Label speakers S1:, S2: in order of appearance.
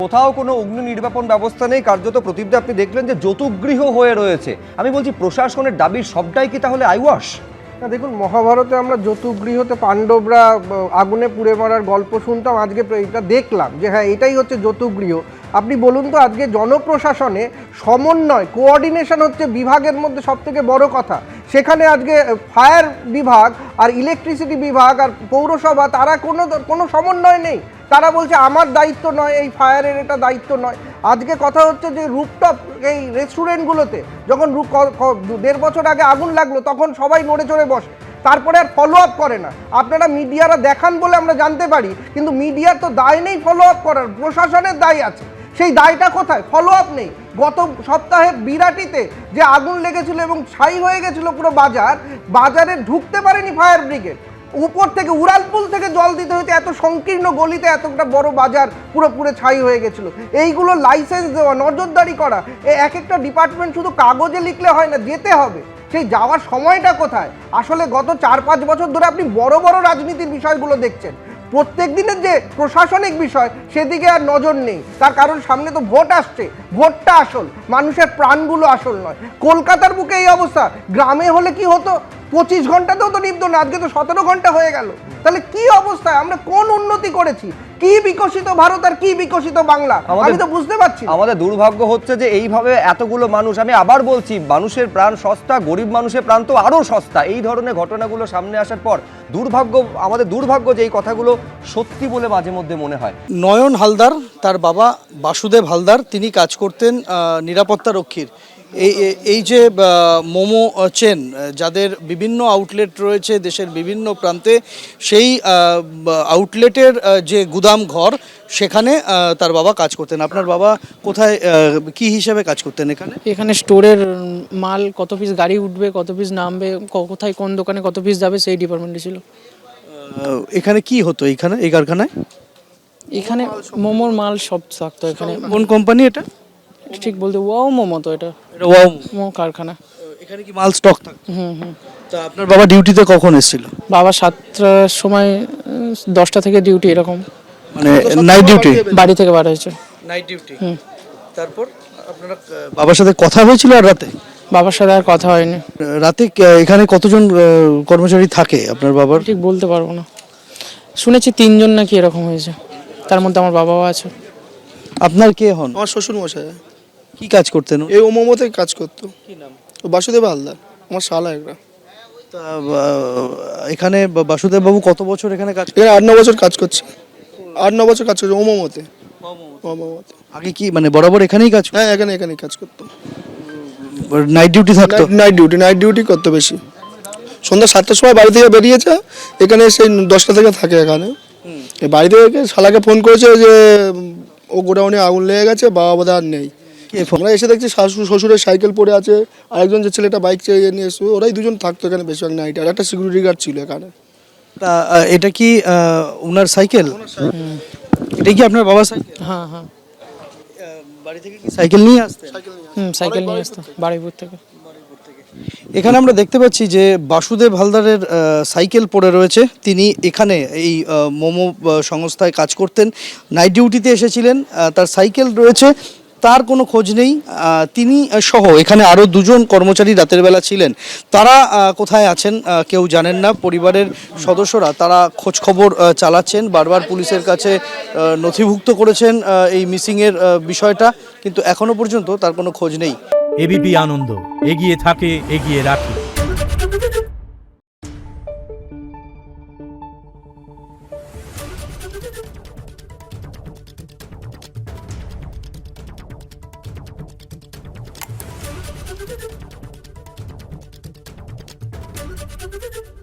S1: কোথাও কোনো অগ্নি নির্বাপন ব্যবস্থা নেই, কার্যত প্রদীপদা আপনি দেখলেন যে যৌতুকগৃহ হয়ে রয়েছে। আমি বলছি প্রশাসনের দাবির সবটাই কি তাহলে আইওয়াশ?
S2: না দেখুন, মহাভারতে আমরা যৌতুকগৃহতে পাণ্ডবরা আগুনে পুড়ে মরার গল্প শুনতাম, আজকে এটা দেখলাম যে হ্যাঁ এটাই হচ্ছে যৌতুকগৃহ। আপনি বলুন তো, আজকে জনপ্রশাসনে সমন্বয় কোঅর্ডিনেশন হচ্ছে বিভাগের মধ্যে সবথেকে বড় কথা। সেখানে আজকে ফায়ার বিভাগ আর ইলেকট্রিসিটি বিভাগ আর পৌরসভা তারা কোনো সমন্বয় নেই। তারা বলছে আমার দায়িত্ব নয়, এই ফায়ারের এটা দায়িত্ব নয়। আজকে কথা হচ্ছে যে রুফটপ এই রেস্টুরেন্টগুলোতে যখন 1.5 বছর আগে আগুন লাগলো তখন সবাই নড়ে চড়ে বসে, তারপরে আর ফলো আপ করে না। আপনারা মিডিয়ারা দেখান বলে আমরা জানতে পারি, কিন্তু মিডিয়ার তো দায় নেই ফলো আপ করার, প্রশাসনের দায় আছে। সেই দায়টা কোথায়? ফলো আপ নেই। গত সপ্তাহে বিরাটিতে যে আগুন লেগেছিল এবং ছাই হয়ে গেছিল পুরো বাজারে ঢুকতে পারেনি ফায়ার ব্রিগেড। উপর থেকে উড়ালপুল থেকে জল দিতে হইতে, এত সংকীর্ণ গলিতে এতটা বড় বাজার পুরো ছাই হয়ে গেছিল। এইগুলো লাইসেন্স দেওয়া, নজরদারি করা, এক একটা ডিপার্টমেন্ট শুধু কাগজে লিখলে হয় না, যেতে হবে। সেই যাওয়ার সময়টা কোথায়? আসলে গত 4-5 বছর ধরে আপনি বড় বড় রাজনীতির বিষয়গুলো দেখছেন, প্রত্যেক দিনের যে প্রশাসনিক বিষয় সেদিকে আর নজর নেই। তার কারণ সামনে তো ভোট আসছে, ভোটটা আসল, মানুষের প্রাণগুলো আসল নয়। কলকাতার বুকে এই অবস্থা, গ্রামে হলে কি হতো? 25 ঘন্টাতেও তো নিবতো না, আজকে তো 17 ঘন্টা হয়ে গেল। তাহলে কি অবস্থায় আমরা কোন উন্নতি করেছি? কি বিকশিত ভারত আর কি বিকশিত বাংলা, আমি তো বুঝতে পারছি।
S1: আমাদের দুর্ভাগ্য হচ্ছে যে এইভাবে এতগুলো মানুষ, আমি আবার বলছি, মানুষের প্রাণ সস্তা, গরিব মানুষের প্রাণ তো আরো সস্তা। এই ধরনের ঘটনাগুলো সামনে আসার পর আমাদের দুর্ভাগ্য যে এই কথাগুলো সত্যি বলে মাঝে মধ্যে মনে হয়।
S3: নয়ন হালদার, তার বাবা বাসুদেব হালদার, তিনি কাজ করতেন নিরাপত্তা রক্ষীর। এই যে মোমো চেন, যাদের বিভিন্ন আউটলেট রয়েছে দেশের বিভিন্ন প্রান্তে, সেই আউটলেটের যে গুদাম ঘর, সেখানে তার বাবা কাজ করতেন। আপনার বাবা কোথায় কি হিসেবে কাজ করতেন?
S4: এখানে স্টোরের মাল কত পিস গাড়ি উঠবে, কত পিস নামবে, কোথায় কোন দোকানে কত পিস যাবে, সেই ডিপার্টমেন্টে ছিল।
S3: এখানে কি হতো এই কারখানায়?
S4: এখানে মোমোর মাল সব থাকতো। এখানে
S3: কোন কোম্পানি এটা?
S4: ঠিক বলতে ওয়াও মোমো, তো এটা
S3: ওয়াও
S4: মোমো কারখানা।
S3: এখানে কি মাল স্টক থাকতো?
S4: হুম।
S3: তা আপনার বাবা ডিউটিতে কখন এসেছিল?
S4: বাবা 7টার সময়, 10টা থেকে ডিউটি, এরকম
S3: মানে নাইট ডিউটি?
S4: বাড়ি থেকে বার হয়েছে
S3: নাইট ডিউটি। তারপর আপনারা বাবার সাথে কথা হয়েছিল? আর রাতে
S4: বাবার সাথে আর কথা হয়নি।
S3: রাতে এখানে কতজন কর্মচারী থাকে আপনার বাবার?
S4: ঠিক বলতে পারবো না, শুনেছি 3 জন নাকি এরকম হয়েছে, তার মধ্যে আমার বাবাও আছে।
S3: আপনার কে হন?
S5: আমার শ্বশুর মশাই।
S3: কি কাজ করতেন?
S5: এই ওমোমোতে কাজ করতো।
S3: কি নাম?
S5: বাসুদেব হালদার, আমার শালা একটা।
S3: তা এখানে বাসুদেব বাবু কত বছর এখানে কাজ?
S5: এখানে 8-9 বছর কাজ করছে। 8-9 বছর কাজ করছে ওমোমোতে।
S3: আগে কি মানে বরাবর এখানেই কাজ?
S5: হ্যাঁ, এখানেই কাজ করতো।
S3: নাইট ডিউটি থাকতো?
S5: নাইট ডিউটি করতো বেশি। সন্ধ্যা 7টার সময় বাড়ি থেকে বেরিয়েছে, এখানে সেই 10টা থেকে থাকে এখানে। এই বাড়ি থেকে শালাকে ফোন করেছে যে ও গোডাউনে আগুন লেগে গেছে, বাবা বোধহয় আর নেই। আমরা এসে দেখছি শ্বশুরের সাইকেল পড়ে আছে, আরেকজন যে ছেলেটা বাইক চেয়ে নিয়ে এসে, ওরাই দুজন থাকতো এখানে বেশিরভাগ নাইট। আর একটা সিকিউরিটি গার্ড ছিল এখানে।
S3: তা এটা কি ওনার সাইকেল? এটা কি আপনার বাবার সাইকেল?
S4: হ্যাঁ।
S3: বাড়ি থেকে কি সাইকেল নিয়ে আসতেন?
S4: সাইকেল নিয়ে আসতো বাড়িপুর থেকে।
S3: এখানে আমরা দেখতে পাচ্ছি যে বাসুদেব হালদারের সাইকেল পড়ে রয়েছে। তিনি এখানে এই মোমো সংস্থায় কাজ করতেন, নাইট ডিউটিতে এসেছিলেন, তার সাইকেল রয়েছে, তার কোনো খোঁজ নেই। তিনি সহ এখানে আরও 2জন কর্মচারী রাতের বেলা ছিলেন, তারা কোথায় আছেন কেউ জানেন না। পরিবারের সদস্যরা তারা খোঁজ খবর চালাচ্ছেন, বারবার পুলিশের কাছে নথিভুক্ত করেছেন এই মিসিংয়ের বিষয়টা, কিন্তু এখনও পর্যন্ত তার কোনো খোঁজ নেই।
S6: এবিপি আনন্দ, এগিয়ে থাকে, এগিয়ে রাখে।
S7: Thank you.